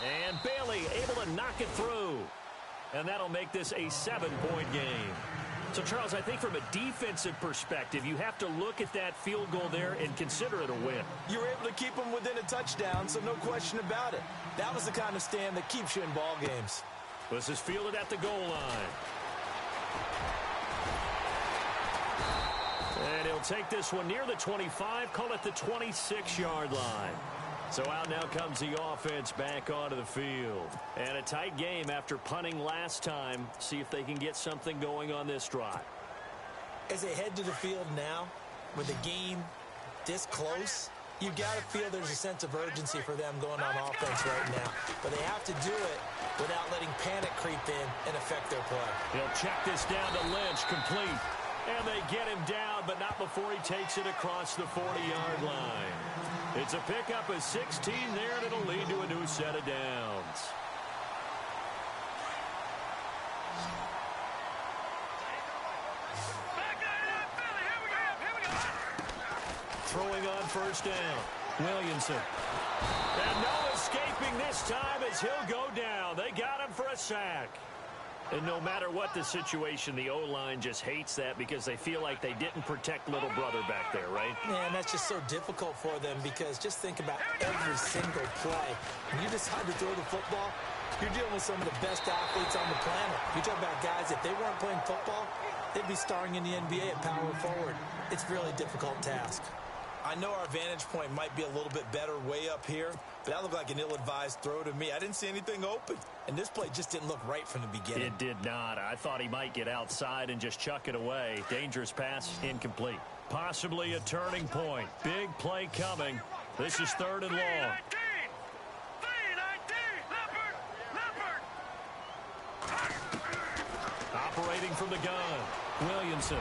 S1: And Bailey able to knock it through. And that'll make this a 7-point game. So, Charles, I think from a defensive perspective, you have to look at that field goal there and consider it a win.
S2: You were able to keep them within a touchdown, so no question about it. That was the kind of stand that keeps you in ball games.
S1: This is fielded at the goal line. And he'll take this one near the 25, call it the 26-yard line. So out now comes the offense back onto the field. And a tight game after punting last time. See if they can get something going on this drive.
S2: As they head to the field now, with the game this close, you've got to feel there's a sense of urgency for them going on offense right now. But they have to do it without letting panic creep in and affect their play.
S1: He'll check this down to Lynch, complete. And they get him down, but not before he takes it across the 40-yard line. It's a pickup of 16 there, and it'll lead to a new set of downs. Throwing on 1st down. Williamson. And no escaping this time as he'll go down. They got him for a sack. And no matter what the situation, the O-line just hates that because they feel like they didn't protect little brother back there, right?
S2: Man, that's just so difficult for them because just think about every single play. When you decide to throw the football, you're dealing with some of the best athletes on the planet. You talk about guys, if they weren't playing football, they'd be starring in the NBA at power forward. It's a really difficult task. I know our vantage point might be a little bit better way up here, but that looked like an ill-advised throw to me. I didn't see anything open, and this play just didn't look right from the beginning.
S1: It did not. I thought he might get outside and just chuck it away. Dangerous pass, incomplete. Possibly a turning point. Big play coming. This is 3rd and long. Operating from the gun, Williamson.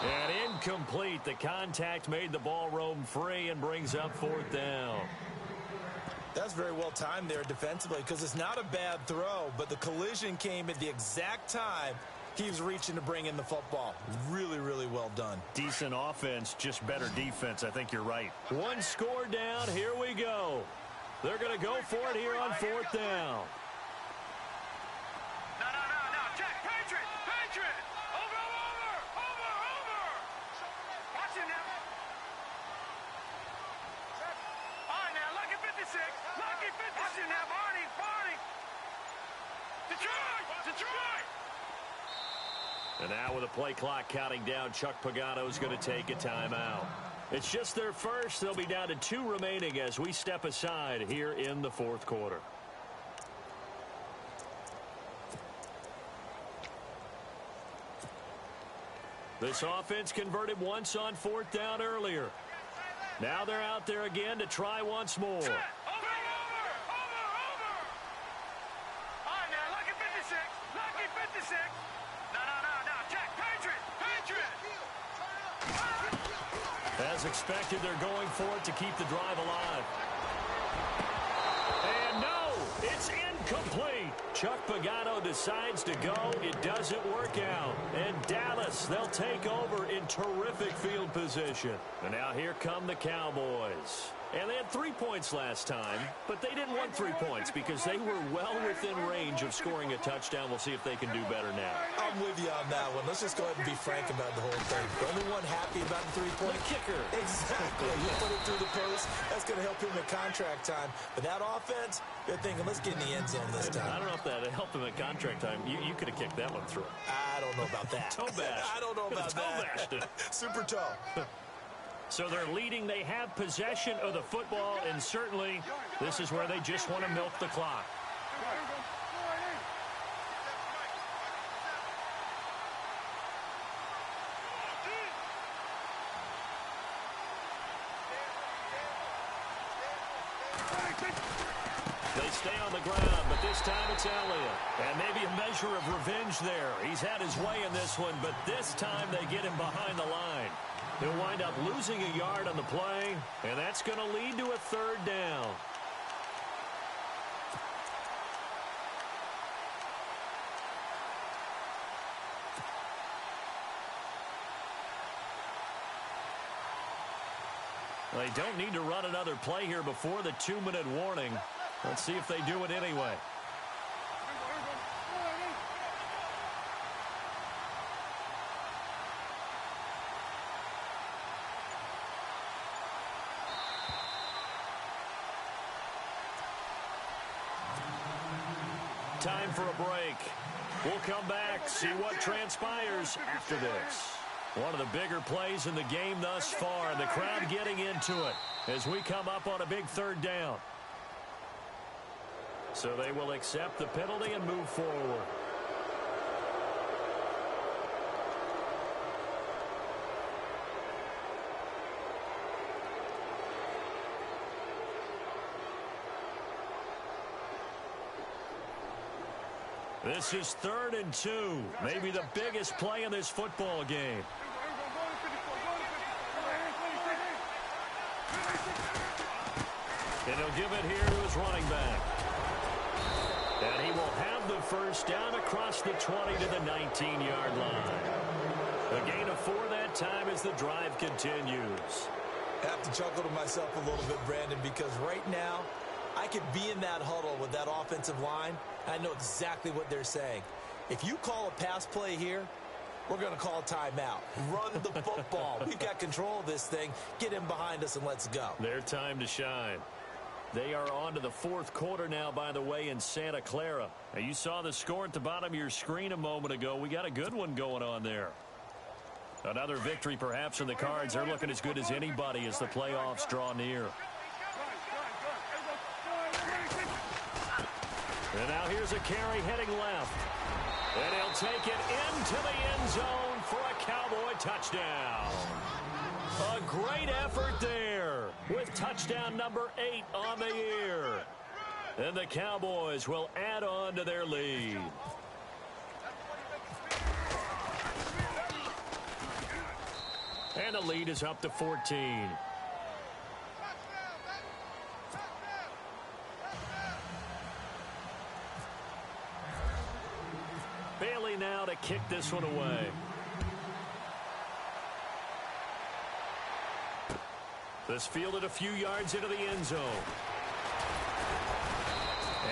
S1: And incomplete. The contact made the ball roam free and brings up 4th down.
S2: That's very well timed there defensively because it's not a bad throw, but the collision came at the exact time he was reaching to bring in the football. Really, really well done.
S1: Decent offense, just better defense. I think you're right. 1 score down. Here we go. They're going to go for it here on 4th down.
S3: No. Check. Patriot. Over. Watch him now. All right, now, lucky 56. Watch him now, Barney. Detroit.
S1: And now with the play clock counting down, Chuck Pagano's going to take a timeout. It's just their first. They'll be down to 2 remaining as we step aside here in the 4th quarter. This offense converted once on 4th down earlier. Now they're out there again to try once more.
S3: Over. All right, now, lucky 56. No. Check. Patriot.
S1: As expected, they're going for it to keep the drive alive. And no, it's incomplete. Chuck Pagano decides to go. It doesn't work out. And Dallas, they'll take over in terrific field position. And now here come the Cowboys. And they had 3 points last time, but they didn't want 3 points because they were well within range of scoring a touchdown. We'll see if they can do better now.
S2: I'm with you on that one. Let's just go ahead and be frank about the whole thing. The only one happy about the 3-point
S1: kicker.
S2: Exactly. You put it through the post. That's going to help him at contract time. But that offense, they're thinking, let's get in the end zone this time.
S1: I don't know if that helped him at contract time. You could have kicked that one through.
S2: I don't know about that.
S1: Toe bash.
S2: I don't know about that. Super toe.
S1: So they're leading. They have possession of the football, and certainly this is where they just want to milk the clock. They stay on the ground, but this time it's Elliott. And maybe a measure of revenge there. He's had his way in this one, but this time they get him behind the line. He'll wind up losing a yard on the play, and that's going to lead to a 3rd down. They don't need to run another play here before the 2-minute warning. Let's see if they do it anyway. Time for a break. We'll come back, see what transpires after this. One of the bigger plays in the game thus far. The crowd getting into it as we come up on a big 3rd down. So they will accept the penalty and move forward. This is 3rd and 2. Maybe the biggest play in this football game. And he'll give it here to his running back. And he will have the first down across the 20 to the 19-yard line. A gain of 4 that time as the drive continues.
S2: I have to chuckle to myself a little bit, Brandon, because right now I could be in that huddle with that offensive line. I know exactly what they're saying. If you call a pass play here, we're going to call a timeout. Run the football. We've got control of this thing. Get in behind us and let's go.
S1: Their time to shine. They are on to the fourth quarter now, by the way, in Santa Clara. Now, you saw the score at the bottom of your screen a moment ago. We got a good one going on there. Another victory perhaps in the cards. They're looking as good as anybody as the playoffs draw near. And now here's a carry heading left. And he'll take it into the end zone for a Cowboy touchdown. A great effort there with touchdown number 8 on the year. And the Cowboys will add on to their lead. And the lead is up to 14. Bailey now to kick this one away. This fielded a few yards into the end zone.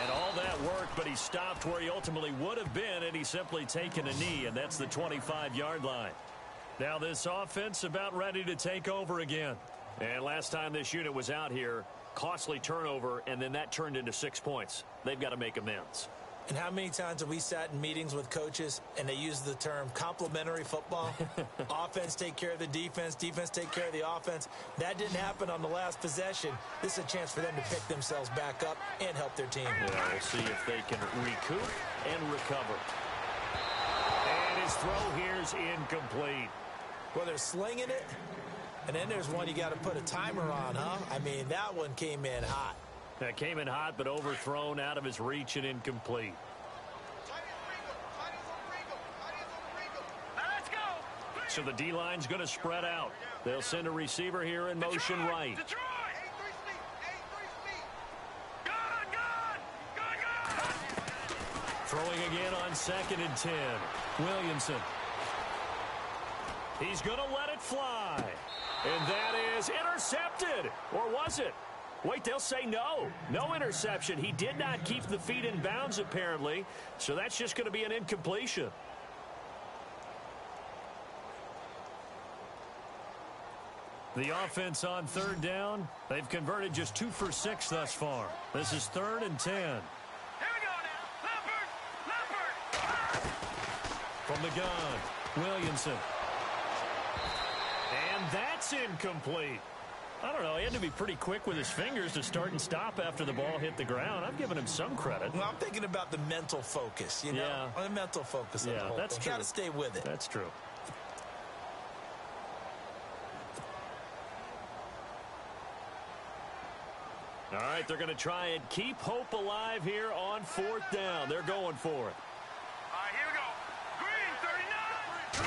S1: And all that worked, but he stopped where he ultimately would have been, and he's simply taken a knee, and that's the 25-yard line. Now this offense about ready to take over again. And last time this unit was out here, costly turnover, and then that turned into 6 points. They've got to make amends.
S2: And how many times have we sat in meetings with coaches and they use the term complementary football? Offense take care of the defense, defense take care of the offense. That didn't happen on the last possession. This is a chance for them to pick themselves back up and help their team.
S1: Yeah, we'll see if they can recoup and recover. And his throw here's incomplete.
S2: Well, they're slinging it, and then there's one you got to put a timer on, huh? I mean, that one came in hot.
S1: That came in hot, but overthrown, out of his reach and incomplete. So the D-line's going to spread out. They'll send a receiver here in motion right. Throwing again on 2nd and 10. Williamson. He's going to let it fly. And that is intercepted. Or was it? Wait, they'll say no. No interception. He did not keep the feet in bounds, apparently. So that's just going to be an incompletion. The offense on 3rd down. They've converted just 2 for 6 thus far. This is 3rd and 10.
S3: Here we go now. Leopard!
S1: From the gun, Williamson. And that's incomplete. I don't know. He had to be pretty quick with his fingers to start and stop after the ball hit the ground. I'm giving him some credit.
S2: Well, I'm thinking about the mental focus, you know?
S1: Yeah.
S2: The mental focus of the whole
S1: that's
S2: thing.
S1: true.
S2: Got to stay with it.
S1: That's true. All right, they're going to try and keep hope alive here on 4th down. They're going for it.
S3: All right, here we go. Green, 39.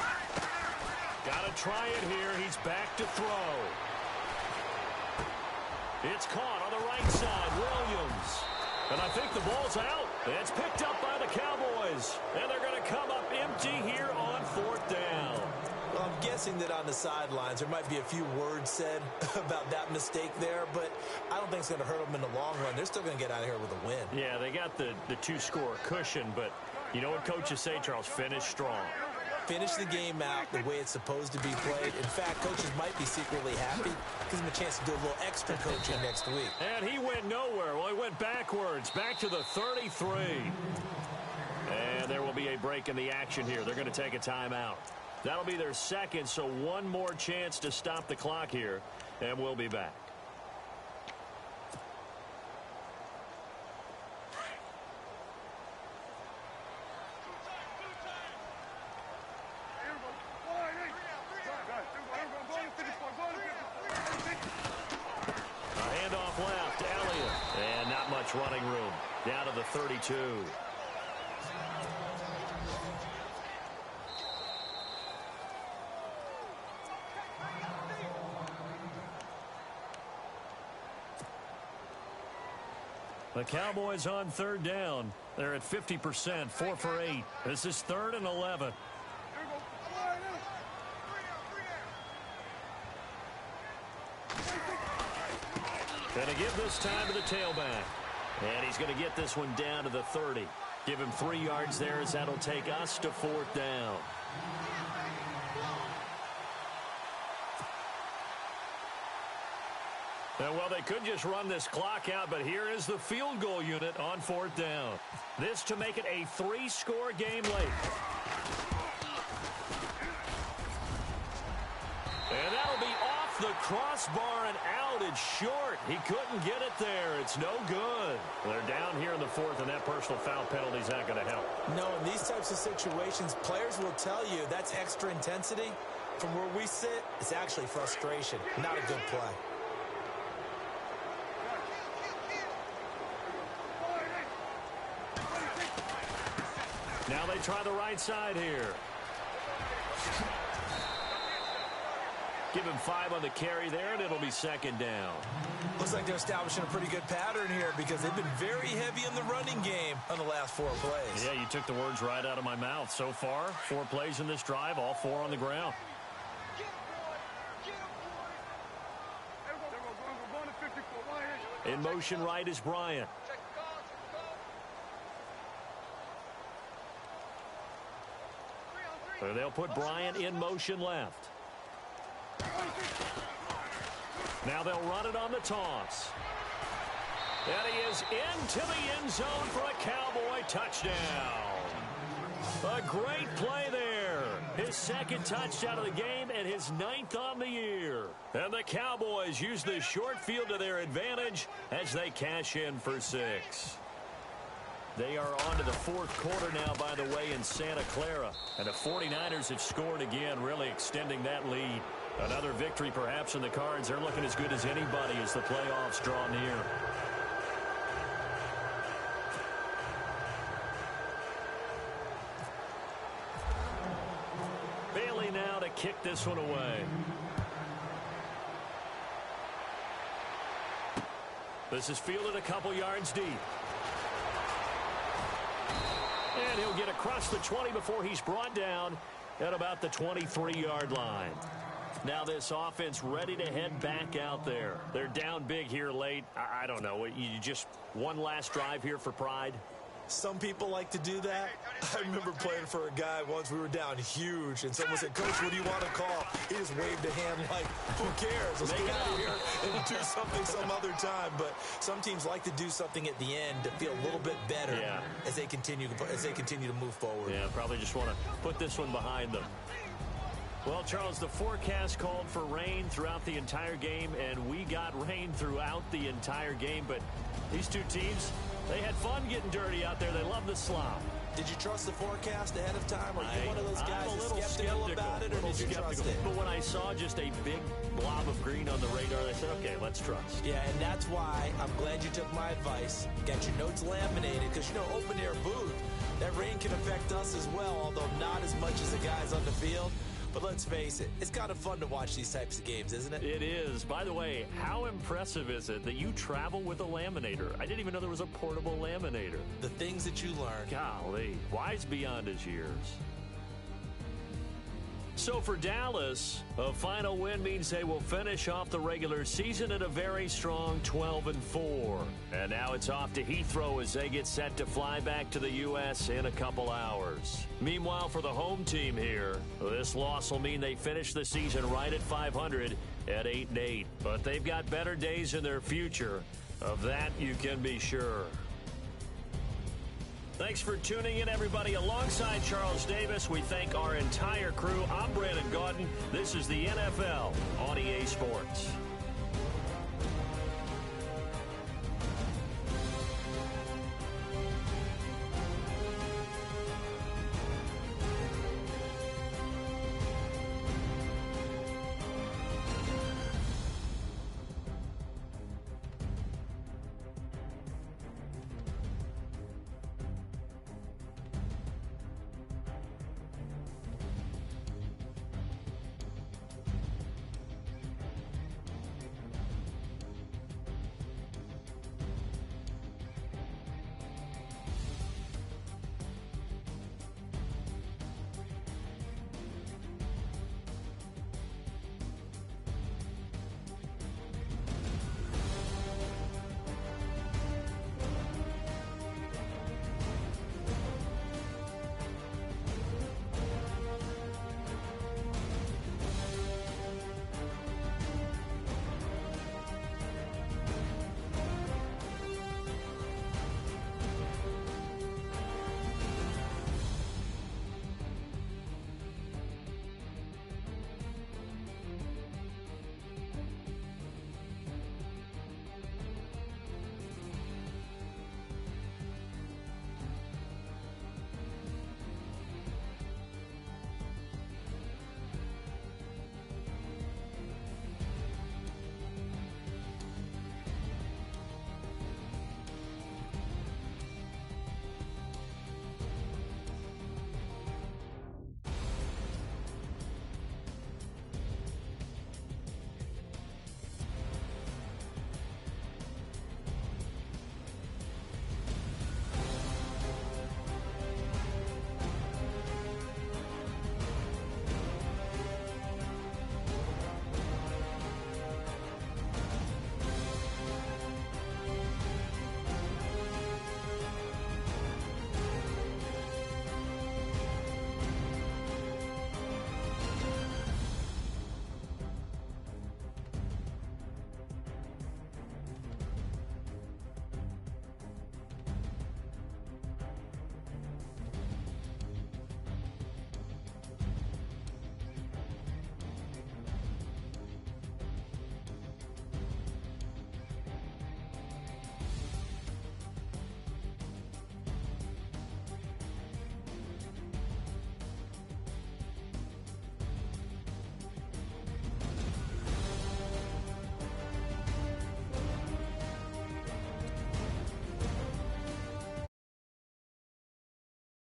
S1: Got to try it here. He's back to throw. It's caught on the right side. Williams. And I think the ball's out. It's picked up by the Cowboys. And they're going to come up empty here on 4th down.
S2: Well, I'm guessing that on the sidelines there might be a few words said about that mistake there, but I don't think it's going to hurt them in the long run. They're still going to get out of here with a win.
S1: Yeah, they got the 2-score cushion, but you know what coaches say, Charles? Finish strong.
S2: Finish the game out the way it's supposed to be played. In fact, coaches might be secretly happy. Gives them a chance to do a little extra coaching next week.
S1: And he went nowhere. Well, he went backwards, back to the 33. And there will be a break in the action here. They're going to take a timeout. That'll be their second, so one more chance to stop the clock here, and we'll be back. A handoff left, Elliott. And not much running room. Down to the 32. The Cowboys on 3rd down. They're at 50%, 4 for 8. This is 3rd and 11. Gonna give this time to the tailback. And he's going to get this one down to the 30. Give him 3 yards there as that'll take us to 4th down. And, well, they could just run this clock out, but here is the field goal unit on 4th down. This to make it a 3-score game late. And that'll be off the crossbar and out. It's short. He couldn't get it there. It's no good. They're down here in the 4th, and that personal foul penalty is not going to help.
S2: No, in these types of situations, players will tell you that's extra intensity. From where we sit, it's actually frustration, not a good play.
S1: Now they try the right side here. Give him 5 on the carry there, and it'll be 2nd down.
S2: Looks like they're establishing a pretty good pattern here because they've been very heavy in the running game on the last 4 plays.
S1: Yeah, you took the words right out of my mouth. So far, 4 plays in this drive, all 4 on the ground. In motion right is Bryant. So they'll put Bryant in motion left. Now they'll run it on the toss. And he is into the end zone for a Cowboy touchdown. A great play there. His 2nd touchdown of the game and his 9th on the year. And the Cowboys use the short field to their advantage as they cash in for 6. They are on to the 4th quarter now, by the way, in Santa Clara. And the 49ers have scored again, really extending that lead. Another victory perhaps in the cards. They're looking as good as anybody as the playoffs draw near. Bailey now to kick this one away. This is fielded a couple yards deep. And he'll get across the 20 before he's brought down at about the 23-yard line. Now this offense ready to head back out there. They're down big here late. I don't know. You just one last drive here for pride?
S2: Some people like to do that. I remember playing for a guy once. We were down huge, and someone said, "Coach, what do you want to call?" He just waved a hand like, "Who cares? Let's get out of here and do something some other time." But some teams like to do something at the end to feel a little bit better as they continue to move forward.
S1: Yeah, probably just want to put this one behind them. Well, Charles, the forecast called for rain throughout the entire game, and we got rain throughout the entire game. But these two teams, they had fun getting dirty out there. They love the slop.
S2: Did you trust the forecast ahead of time? Or are you one of those guys that's skeptical about it, or did you trust it?
S1: But when I saw just a big blob of green on the radar, I said, okay, let's trust.
S2: Yeah, and that's why I'm glad you took my advice. Got your notes laminated, because, you know, open-air booth, that rain can affect us as well, although not as much as the guys on the field. But let's face it, it's kind of fun to watch these types of games, isn't it?
S1: It is. By the way, how impressive is it that you travel with a laminator? I didn't even know there was a portable laminator.
S2: The things that you learn.
S1: Golly, wise beyond his years. So for Dallas, a final win means they will finish off the regular season at a very strong 12-4. And now it's off to Heathrow as they get set to fly back to the U.S. in a couple hours. Meanwhile, for the home team here, this loss will mean they finish the season right at 500 at 8-8. But they've got better days in their future. Of that, you can be sure. Thanks for tuning in, everybody. Alongside Charles Davis, we thank our entire crew. I'm Brandon Gaudin. This is the NFL on EA Sports.